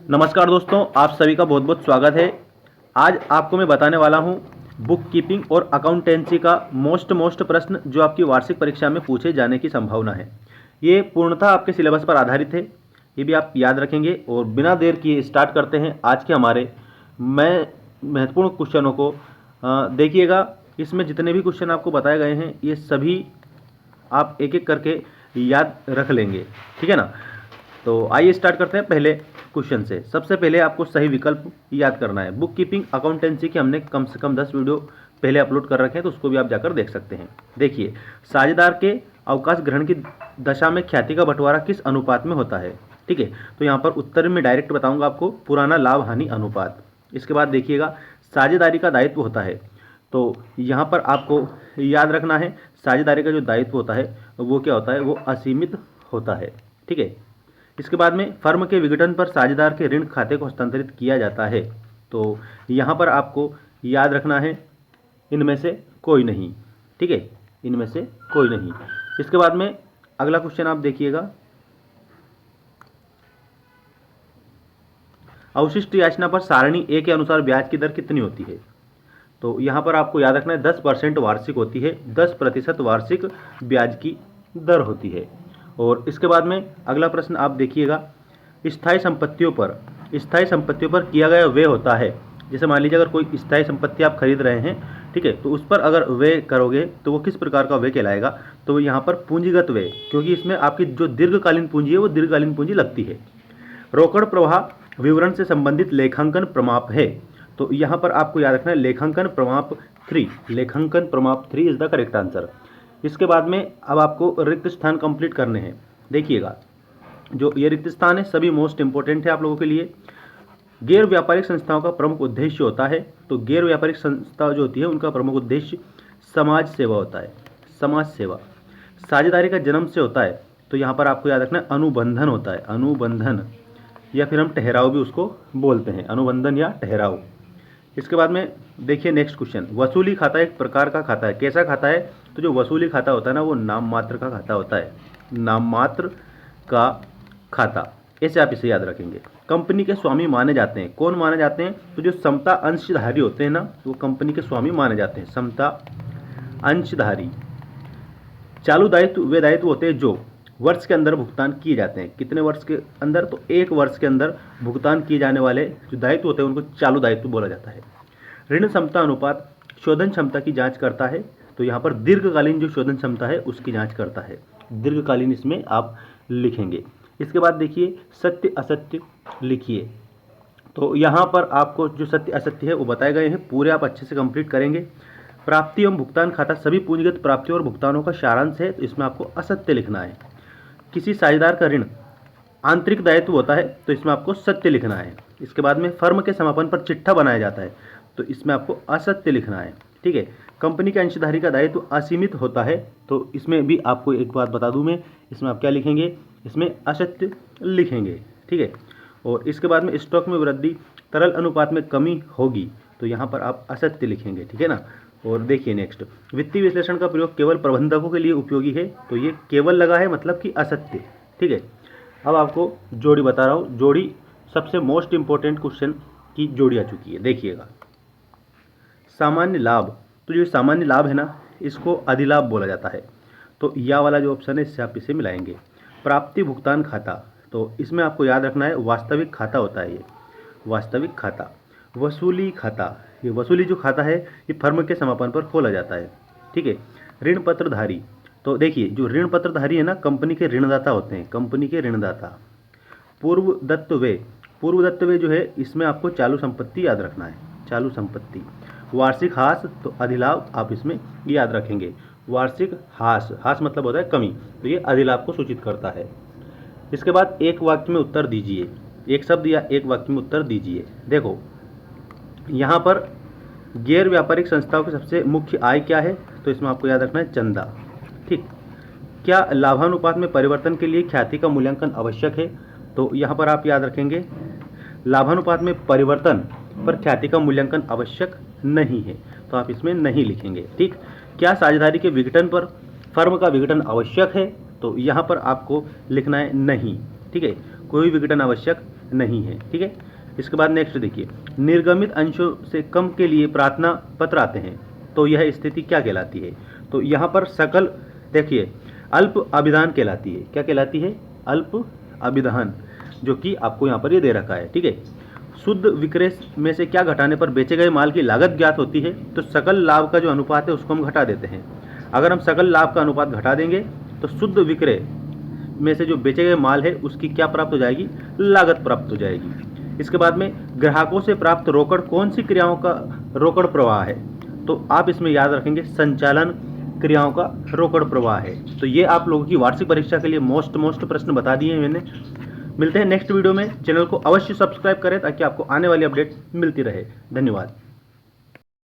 नमस्कार दोस्तों, आप सभी का बहुत बहुत स्वागत है। आज आपको मैं बताने वाला हूं बुक कीपिंग और अकाउंटेंसी का मोस्ट प्रश्न जो आपकी वार्षिक परीक्षा में पूछे जाने की संभावना है। ये पूर्णतः आपके सिलेबस पर आधारित है, ये भी आप याद रखेंगे। और बिना देर किए स्टार्ट करते हैं आज के हमारे महत्वपूर्ण क्वेश्चनों को। देखिएगा, इसमें जितने भी क्वेश्चन आपको बताए गए हैं ये सभी आप एक एक करके याद रख लेंगे, ठीक है ना। तो आइए स्टार्ट करते हैं पहले क्वेश्चन से। सबसे पहले आपको सही विकल्प याद करना है। बुक कीपिंग अकाउंटेंसी के हमने कम से कम 10 वीडियो पहले अपलोड कर रखे हैं, तो उसको भी आप जाकर देख सकते हैं। देखिए, साझेदार के अवकाश ग्रहण की दशा में ख्याति का बंटवारा किस अनुपात में होता है, ठीक है। तो यहाँ पर उत्तर में डायरेक्ट बताऊंगा आपको, पुराना लाभ हानि अनुपात। इसके बाद देखिएगा, साझेदारी का दायित्व होता है, तो यहाँ पर आपको याद रखना है साझेदारी का जो दायित्व होता है वो क्या होता है, वो असीमित होता है, ठीक है। इसके बाद में फर्म के विघटन पर साझेदार के ऋण खाते को हस्तांतरित किया जाता है, तो यहाँ पर आपको याद रखना है इनमें से कोई नहीं, ठीक है, इनमें से कोई नहीं। इसके बाद में अगला क्वेश्चन आप देखिएगा, अवशिष्ट याचना पर सारणी ए के अनुसार ब्याज की दर कितनी होती है। तो यहाँ पर आपको याद रखना है 10% वार्षिक होती है, 10% वार्षिक ब्याज की दर होती है। और इसके बाद में अगला प्रश्न आप देखिएगा, स्थायी संपत्तियों पर किया गया व्यय होता है। जैसे मान लीजिए अगर कोई स्थायी संपत्ति आप खरीद रहे हैं, ठीक है, तो उस पर अगर व्यय करोगे तो वो किस प्रकार का व्यय कहलाएगा। तो यहाँ पर पूंजीगत व्यय, क्योंकि इसमें आपकी जो दीर्घकालीन पूंजी है वो दीर्घकालीन पूंजी लगती है। रोकड़ प्रवाह विवरण से संबंधित लेखांकन प्रमाप है, तो यहाँ पर आपको याद रखना है लेखांकन प्रमाप 3 इज द करेक्ट आंसर। इसके बाद में अब आपको रिक्त स्थान कंप्लीट करने हैं। देखिएगा, जो ये रिक्त स्थान है सभी मोस्ट इंपॉर्टेंट है आप लोगों के लिए। गैर व्यापारिक संस्थाओं का प्रमुख उद्देश्य होता है, तो गैर व्यापारिक संस्था जो होती है उनका प्रमुख उद्देश्य समाज सेवा होता है, समाज सेवा। साझेदारी का जन्म से होता है, तो यहाँ पर आपको याद रखना है अनुबंधन होता है, अनुबंधन, या फिर हम ठहराव भी उसको बोलते हैं, अनुबंधन या ठहराव। इसके बाद में देखिए नेक्स्ट क्वेश्चन, वसूली खाता एक प्रकार का खाता है, कैसा खाता है। तो जो वसूली खाता होता है ना वो नाम मात्र का खाता होता है, नाम मात्र का खाता, ऐसे आप इसे याद रखेंगे। कंपनी के स्वामी माने जाते हैं, कौन माने जाते हैं, तो जो समता अंशधारी होते हैं ना वो कंपनी के स्वामी माने जाते हैं, समता अंशधारी। चालू दायित्व वे दायित्व होते हैं जो वर्ष के अंदर भुगतान किए जाते हैं। कितने वर्ष के अंदर, तो 1 वर्ष के अंदर भुगतान किए जाने वाले जो दायित्व होते हैं उनको चालू दायित्व बोला जाता है। ऋण क्षमता अनुपात शोधन क्षमता की जांच करता है, तो यहाँ पर दीर्घकालीन जो शोधन क्षमता है उसकी जांच करता है, दीर्घकालीन इसमें आप लिखेंगे। इसके बाद देखिए सत्य असत्य लिखिए, तो यहाँ पर आपको जो सत्य असत्य है वो बताए गए हैं, पूरे आप अच्छे से कंप्लीट करेंगे। प्राप्ति एवं भुगतान खाता सभी पूंजीगत प्राप्तियों और भुगतानों का सारांश है, तो इसमें आपको असत्य लिखना है। किसी साझेदार का ऋण आंतरिक दायित्व होता है, तो इसमें आपको सत्य लिखना है। इसके बाद में फर्म के समापन पर चिट्ठा बनाया जाता है, तो इसमें आपको असत्य लिखना है, ठीक है। कंपनी के अंशधारी का दायित्व असीमित होता है, तो इसमें भी आपको एक बात बता दूं मैं, इसमें आप क्या लिखेंगे, इसमें असत्य लिखेंगे, ठीक है। और इसके बाद में स्टॉक में वृद्धि तरल अनुपात में कमी होगी, तो यहाँ पर आप असत्य लिखेंगे, ठीक है ना। और देखिए नेक्स्ट, वित्तीय विश्लेषण का प्रयोग केवल प्रबंधकों के लिए उपयोगी है, तो ये केवल लगा है मतलब कि असत्य, ठीक है। अब आपको जोड़ी बता रहा हूँ, जोड़ी सबसे मोस्ट इंपॉर्टेंट क्वेश्चन की जोड़ी आ चुकी है। देखिएगा, सामान्य लाभ, तो जो सामान्य लाभ है ना इसको अधिलाभ बोला जाता है, तो यह वाला जो ऑप्शन है इससे आप इसे मिलाएंगे। प्राप्ति भुगतान खाता, तो इसमें आपको याद रखना है वास्तविक खाता होता है, ये वास्तविक खाता। वसूली खाता, ये वसूली जो खाता है ये फर्म के समापन पर खोला जाता है, ठीक है। ऋण पत्रधारी, तो देखिए जो ऋण पत्रधारी है ना कंपनी के ऋणदाता होते हैं, कंपनी के ऋणदाता। पूर्व दत्त व्यय जो है इसमें आपको चालू संपत्ति याद रखना है, चालू संपत्ति। वार्षिक हास, तो अधिलाभ आप इसमें याद रखेंगे। वार्षिक हास मतलब होता है कमी, तो ये अधिलाभ को सूचित करता है। इसके बाद एक वाक्य में उत्तर दीजिए, एक शब्द या एक वाक्य में उत्तर दीजिए। देखो यहाँ पर गैर व्यापारिक संस्थाओं की सबसे मुख्य आय क्या है, तो इसमें आपको याद रखना है चंदा, ठीक। क्या लाभानुपात में परिवर्तन के लिए ख्याति का मूल्यांकन आवश्यक है, तो यहाँ पर आप याद रखेंगे लाभानुपात में परिवर्तन पर ख्याति का मूल्यांकन आवश्यक नहीं है, तो आप इसमें नहीं लिखेंगे, ठीक। क्या साझेदारी के विघटन पर फर्म का विघटन आवश्यक है, तो यहाँ पर आपको लिखना है नहीं, ठीक है, कोई विघटन आवश्यक नहीं है। ठीक है, इसके बाद नेक्स्ट देखिए, निर्गमित अंशों से कम के लिए प्रार्थना पत्र आते हैं तो यह स्थिति क्या कहलाती है? तो यहाँ पर सकल देखिए अल्प अभिधान कहलाती है। क्या कहलाती है? अल्प अभिधान, जो कि आपको यहाँ पर ये दे रखा है। ठीक है, शुद्ध विक्रय में से क्या घटाने पर बेचे गए माल की लागत ज्ञात होती है? तो सकल लाभ का जो अनुपात है उसको हम घटा देते हैं। अगर हम सकल लाभ का अनुपात घटा देंगे तो शुद्ध विक्रय में से जो बेचे गए माल है उसकी क्या प्राप्त हो जाएगी? लागत प्राप्त हो जाएगी। इसके बाद में ग्राहकों से प्राप्त रोकड़ कौन सी क्रियाओं का रोकड़ प्रवाह है? तो आप इसमें याद रखेंगे संचालन क्रियाओं का रोकड़ प्रवाह है। तो ये आप लोगों की वार्षिक परीक्षा के लिए मोस्ट प्रश्न बता दिए हैं मैंने। मिलते हैं नेक्स्ट वीडियो में। चैनल को अवश्य सब्सक्राइब करें ताकि आपको आने वाली अपडेट मिलती रहे। धन्यवाद।